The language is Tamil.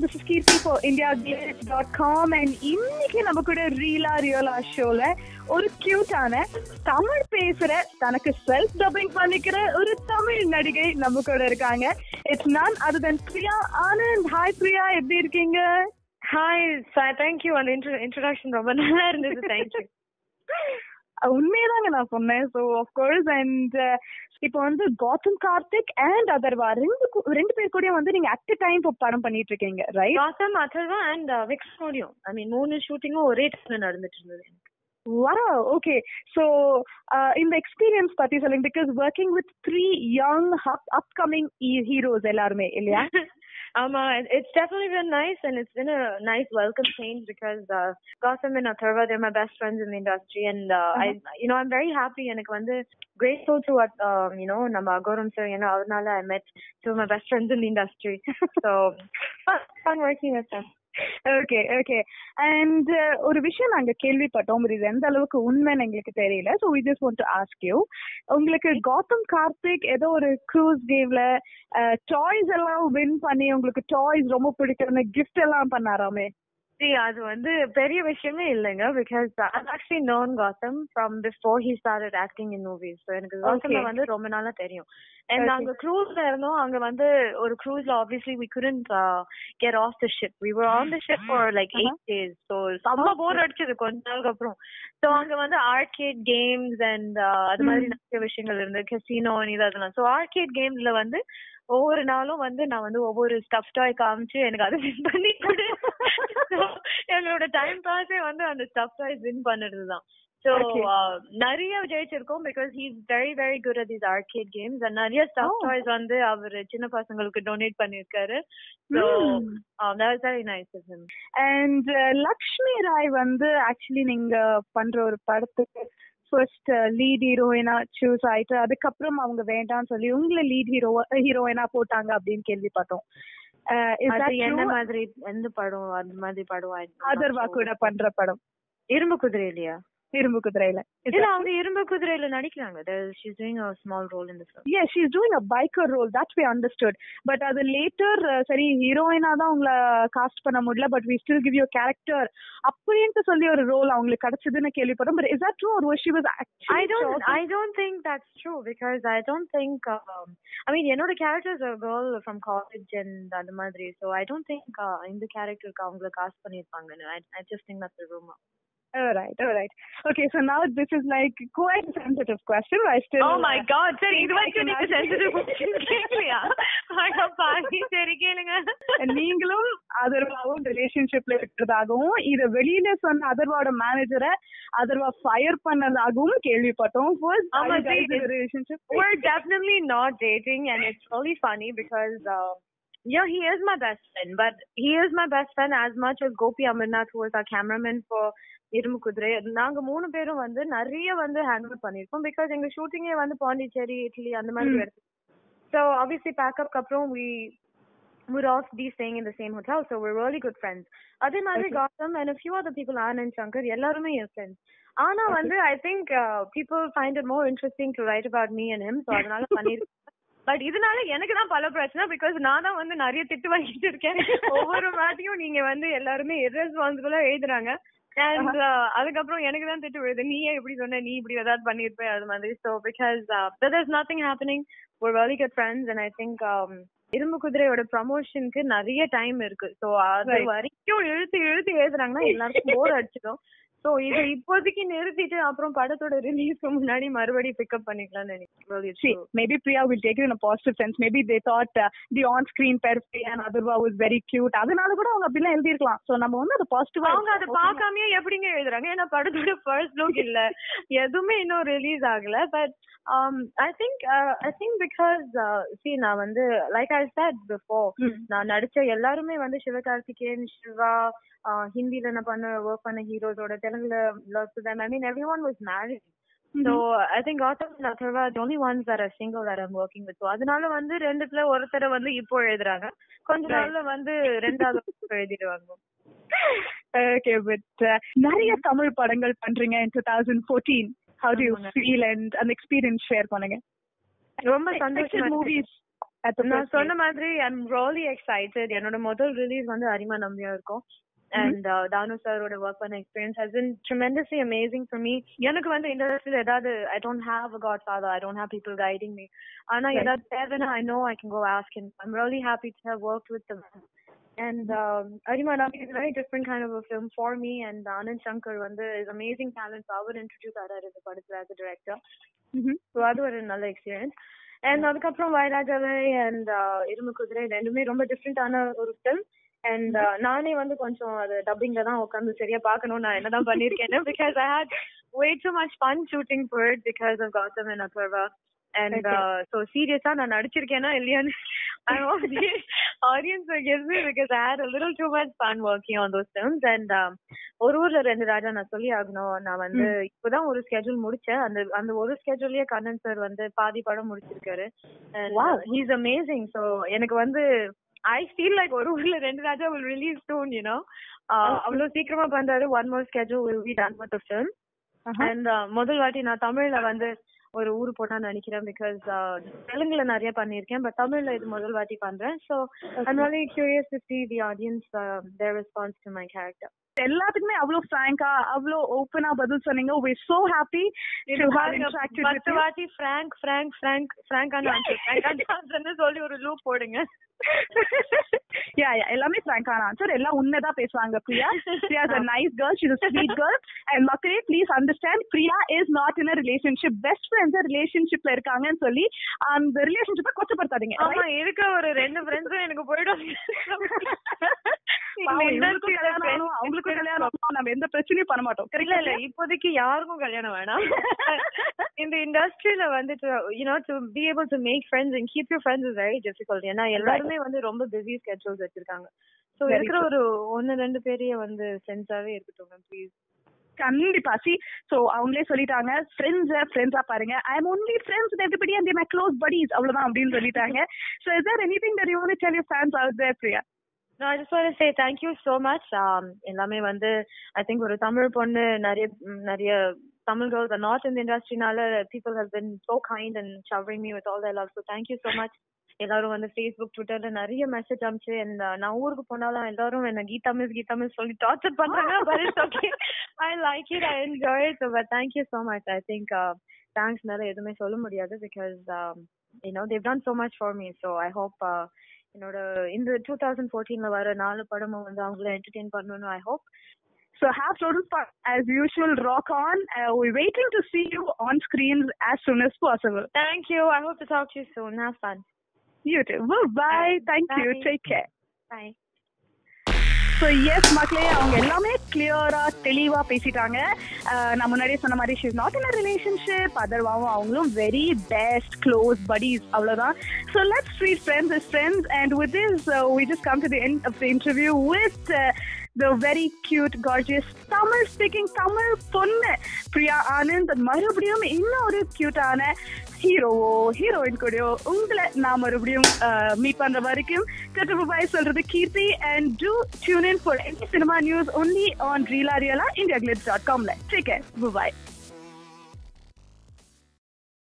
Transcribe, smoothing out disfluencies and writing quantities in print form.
this is Kirti for IndiaGlitz.com and இன்னைக்கு நம்ம கூட ரியலா ஷோல ஒரு கியூட்டான தமிழ் பேசுற தனக்கு செல்ஃப் டப்பிங் பண்ணிக்கிற ஒரு தமிழ் நடிகை நம்ம கூட இருக்காங்க. It's none other than Priya Anand. Hi Priya, எப்படி இருக்கீங்க? Hi sir, thank you. அந்த இன்ட்ரோடக்ஷன் ரொம்ப நல்லா இருந்தது. தேங்க்யூ. உண்மையதாங்க நான் சொன்னேன். ஸோ ஆஃப்கோர்ஸ் அண்ட் இப்போ வந்து கௌதம் கார்த்திக் அண்ட் அதர்வா ரெண்டு பேர் கூட வந்து நீங்க அட் டைம் படம் பண்ணிட்டு இருக்கீங்க, ரைட்? கௌதம், அதர்வா அண்ட் விக்ரமோடியும். ஐ மீன் 3 ஷூட்டிங்கும் ஒரே டைம்ல நடந்துட்டு இருந்தது. Wow, okay. So, in the experience patti solling, because working with 3 young upcoming heroes எல்லாருமே இல்லையா? It's definitely been nice, and it's been a nice welcome change because Gautam and Atharva, they're my best friends in the industry, and I'm very happy and like grateful to what nama Gautam sir, avanala I met 2 of my best friends in the industry. So fun working with them. Okay. And ஒரு விஷயம் நாங்க கேள்விப்பட்டோம், இது எந்த அளவுக்கு உண்மைன்னு எங்களுக்கு தெரியல. So we just want to ask you, உங்களுக்கு கௌதம் கார்த்திக் ஏதோ ஒரு க்ரூஸ் கேம்ல டாய்ஸ் எல்லாம் வின் பண்ணி உங்களுக்கு டாய்ஸ் ரொம்ப பிடிக்கிற கிஃப்ட் எல்லாம் பண்ணாராமே? அது வந்து பெரிய விஷயமே இல்லைங்க, because I've actually known Gautam from before he started acting in movies. So எனக்கு Gautam வந்து ரொம்ப நாளா தெரியும். And நாங்க cruiseல இருந்தோம். அங்க வந்து ஒரு cruiseல obviously we couldn't get off the ship. We were on the ship for like 8 days. So செம்ம போர் அடிச்சது கொஞ்ச நாளுக்கு அப்புறம். So அங்க வந்து arcade games and அது மாதிரி நிறைய விஷயங்கள் இருந்து casino இதெல்லாம். So arcade gamesல வந்து ஒவ்வொரு நாளும் வந்து நான் வந்து ஒவ்வொரு ஸ்டஃப் டாய் காமிச்சு எனக்கு அதை வின் பண்ணி கொடு. எங்களோட டைம் பாஸே வந்து அந்த ஸ்டஃப் டாய்ஸ் வின் பண்ணுறதுதான். So நிறைய ஜெயிச்சிருக்கோம் because he's very very good at these arcade games and நிறைய stuff toys வந்து அவர் சின்ன பசங்களுக்கு டொனேட் பண்ணிருக்காரு. So that was very nice of him. And Lakshmi Rai வந்து ஆக்சுவலி நீங்க பண்ற ஒரு படத்துக்கு ஃபர்ஸ்ட் லீட் ஹீரோயினா சூஸ் ஆயிட்டு அதுக்கப்புறம் அவங்க வேண்டாம்னு சொல்லி உங்களை லீட் ஹீரோயினா போட்டாங்க அப்படின்னு கேள்விப்பட்டோம். என்ன மாதிரி எந்த படம்? அந்த மாதிரி படம் அதர்வா கூட பண்ற படம் இரும்பு குதிரை இல்லையா? இரும்பு குதிரையில இல்ல, அவங்க இரும்பு குதிரையில நடிக்கிறாங்க. She's doing a small role in the film. Yeah, she's doing a biker role. That we understood. But அது later சரி ஹீரோயினா தான் உங்களை காஸ்ட் பண்ண முடியல, but we still give you a character அப்படின்ட்டு சொல்லி ஒரு ரோல் அவங்களுக்கு கிடைச்சதுன்னு கேள்விப்பட்டோம். But is that true or was she was actually I don't think that's true because I don't think என்னோட character is a girl from college and அந்த மாதிரி. So I don't think இந்த characterக்கு அவங்களை காஸ்ட் பண்ணிருப்பாங்க. I just think that's a rumor. All right. Okay, so now this is like quite a sensitive question. I still. Oh my God, sir, இது வரைக்கும் நீங்க sensitive question கேக்கலையா? சரி கேளுங்க. நீங்களும் அதர்வாவும் ரிலேஷன்ஷிப்ல இருக்கிறதாகவும் இத வெளியில சொன்ன அதர்வாவோட மேனேஜரை அதர்வா ஃபயர் பண்ணதாகவும் கேள்விப்பட்டோம். Relationship? We're definitely not dating and it's really funny because he is my best friend, but he is my best friend as much as Gopi Amarnath, who was our cameraman for இரும்பு குதிரை. நாங்க 3 பேரும் வந்து நிறைய வந்து ஹேண்டில் பண்ணிருக்கோம் பிகாஸ் எங்க ஷூட்டிங்கே வந்து பாண்டிச்சேரி, இட்லி அந்த மாதிரி இடத்துல. So obviously pack up அப்புறம் we would all be staying in the same hotel, so we're really good friends. அதே மாதிரி Gautam and a few other people, Anand, Shankar, எல்லாருமே என் friends. ஆனா வந்து I think people find it more interesting to write about me and him, so அதனால பண்ணிருக்கேன். பட் இதனால எனக்கு தான் பல பிரச்சனை பிகாஸ் நான் தான் வந்து நிறைய திட்டு வாங்கிட்டு இருக்கேன். ஒவ்வொரு வாட்டியும் நீங்க வந்து எல்லாருமே irresponsible-ஆ எழுதுறாங்க and அதுக்கப்புறம் எனக்கு தான் திட்டு விழுது, நீ எப்படி சொன்ன, நீ இப்படி ஏதாவது பண்ணிருப்ப அது மாதிரி. So because there's nothing happening, we're really good friends and I think இரும்பு குதிரையோட ப்ரமோஷனுக்கு நிறைய டைம் இருக்கு. ஸோ அது வரைக்கும் இழுத்து எழுதுறாங்கன்னா எல்லாருக்கும் போர் அடிச்சிடும். So இதை இப்போதைக்கு நிறுத்திட்டு அப்புறம் படத்தோட ரிலீஸ்க்கு முன்னாடி மறுபடியும் பிக்கப் பண்ணிக்கலாம்னு நினைக்கிறேன். Maybe Priya will take it in a positive sense. Maybe they thought the on-screen Perfect and Adharva was very cute. அதனால கூட அவங்க அப்படிலாம் எழுதிருக்கலாம். So நம்ம வந்து அது பாசிட்டிவா அவங்க அதை பார்க்காமயே எப்படிங்க எழுதுறாங்க? ஏன்னா படத்தோட ஃபர்ஸ்ட் லுக் இல்ல, எதுவுமே இன்னும் ரிலீஸ் ஆகல. பட் I think because நான் வந்து like I said before, நான் நடிச்ச எல்லாருமே வந்து சிவகார்த்திகேயன், சிவா, ஹிந்தில நான் ஒர்க் பண்ண ஹீரோஸோட தெலுங்குல Love to Them. I mean everyone was married. So I think Gautam and Atharva are the only ones that are single that I'm working with. So அதனால வந்து ரெண்டுத்துல ஒருத்தரை வந்து இப்போ எழுதுறாங்க, கொஞ்ச நாள்ல வந்து ரெண்டாவது எழுதிடுவாங்க. Okay, but நிறைய தமிழ் படங்கள் பண்றீங்க in 2014. How do you feel and an experience share பண்ணுங்க? ரொம்ப சந்தோஷமா. Movies நான் சொன்ன மாதிரி I'm really excited. என்னோட முதல் ரிலீஸ் வந்து அரிமா நம்பியா இருக்கும். And Danu sir oda work பண்ண experience has been tremendously amazing for me. எனக்கு வந்து இண்டஸ்ட்ரியில ஏதாவது I don't have a godfather, I don't have people guiding me. ஆனா ஏதாவது தேவைன்னா I know I can go ask him. I'm really happy to have worked with them. And Arima Nambi is a very different kind of a film for me. And Anand Shankar வந்து is amazing talent. Power introduce ஆறாரு இந்த படத்துல as a director. So அது ஒரு நல்ல experience. And அதுக்கப்புறம் வாய்ராஜாவே and இரும்பு குதிரை ரெண்டுமே ரொம்ப டிஃப்ரெண்டான ஒரு film. And நானே வந்து கொஞ்சம் அது டப்பிங்ல தான் உட்காந்து சரியா பார்க்கணும் நான் என்னதான் பண்ணிருக்கேன்னு because I had way too much fun shooting for it because of Gautam and Apurva. And so seriously நான் நடிச்சிருக்கேனா இல்லையான்னு I want the audience to guess me because I had a little too much fun working on those films. And ஒரு ஊர்ல ரெண்டு ராஜா நான் சொல்லி ஆகணும். நான் வந்து இப்பதான் ஒரு ஸ்கெட்யூல் முடிச்சேன். அந்த ஒரு ஸ்கெட்யூல்லயே கண்ணன் சார் வந்து பாதி படம் முடிச்சிருக்காரு. He's amazing. So எனக்கு வந்து I feel like ஒரு ஊர்ல ரெண்டு ராஜா will release soon, you know. அவ்வளவு சீக்கிரமா பண்றாரு. One more schedule will be done with the film. And முதல் வாட்டி நான் தமிழ்ல வந்து ஒரு ஊரு போட்டா நினைக்கிறேன் because தெலுங்குல நிறைய பண்ணிருக்கேன் பட் தமிழ்ல இது முதல் வாட்டி பண்றேன். So I'm really curious to see the audience their response to my character. எல்லாத்துக்குமே அவ்வளவு ஃப்ராங்கா அவ்வளவு ஓப்பனா பதில் சொன்னீங்க. we so happy to have interacted with you. வாட்டி ஃப்ராங்கான ஆன்சர் சொல்லி ஒரு லூப் போடுங்க. yeah எல்லாமே ஃப்ராங்கான ஆன்சர். எல்லாம் உண்மைதான் பேசுவாங்க. Priya is a nice girl, she's a sweet girl. and மக்களே please understand, Priya is not in a relationship. best friends relationshipல இருக்காங்கன்னு சொல்லி அந்த ரிலேஷன்ஷிப்பை கொச்சப்படுத்தாதீங்க. ஆமா இருக்க ஒரு ரெண்டு ஃப்ரெண்ட்ஸும் எனக்கு போய்டும். அவங்களுக்கு கல்யாணம் நம்ம எந்த பிரச்சனையும் பண்ண மாட்டோம். இல்ல இப்போதைக்கு யாருக்கும் கல்யாணம் வேணாம். இந்த இண்டஸ்ட்ரியில வந்து you know to be able to make friends and keep your friends is very difficult. ஏன்னா எல்லாருமே வந்து ரொம்ப பிஸி ஸ்கெட்யூல்ஸ் வச்சிருக்காங்க. சோ இருக்கிற ஒரு ஒன்னு ரெண்டு பேரையே வந்து ஃப்ரெண்ட்ஸாவே இருக்கட்டும் ப்ளீஸ். கண்டிப்பா. சோ அவங்களே சொல்லிட்டாங்க ஃப்ரெண்ட்ஸா பாருங்க. I am only friends with everybody and they are my close buddies அவ்வளவுதான் அப்படின்னு சொல்லிட்டாங்க. So is there anything that you want to tell your fans out there, Priya? No, I just want to say thank you so much. எல்லாமே வந்து I think ஒரு தமிழ் பொண்ணு நிறைய Tamil girls are not in the industry nala people have been so kind and showering me with all their love. So thank you so much. எல்லாரும் வந்து Facebook Twitterல நிறைய மெசேஜ் அனுப்பிச்சு and நான் ஊருக்கு போனாலும் எல்லாரும் என்ன கீதா மிஸ் சொல்லி டார்ச்சர் பண்றாங்க. But it's okay. I like it. I enjoy it. So but thank you so much. I think thanks nala எதுமே சொல்ல முடியாது because you know they've done so much for me. So I hope என்னோட இந்த 2014ல வர 4 படமும் வந்து அவங்கள என்டர்டெயின் பண்ணனும் I hope. So have total fun as usual. Rock on. We're waiting to see you on screens as soon as possible. Thank you. I hope to talk to you soon. Have fun. You too. Bye. Thank you. Take care. Bye. So yes, மக்களே அவங்க எல்லாமே கிளியரா தெளிவா பேசிட்டாங்க. நான் முன்னாடியே சொன்ன மாதிரி she's not in a relationship. அதர்வாவும் அவங்களும் very best close buddies அவ்வளவுதான். So let's treat friends as friends. And with this we just come to the end of the interview with the very cute gorgeous Tamil speaking Tamil பொண்ணு பிரியா ஆனந்த். மறுபடியும் இன்னும் ஒரு கியூட்டான ஹீரோவோ ஹீரோயின் கூடயோ உங்களை நான் மறுபடியும் மீட் பண்ற வரைக்கும் பாய் சொல்றது கீர்த்தி. and do tune in for any cinema news only on reelareala indiaglitz.com. Take care. Bye bye.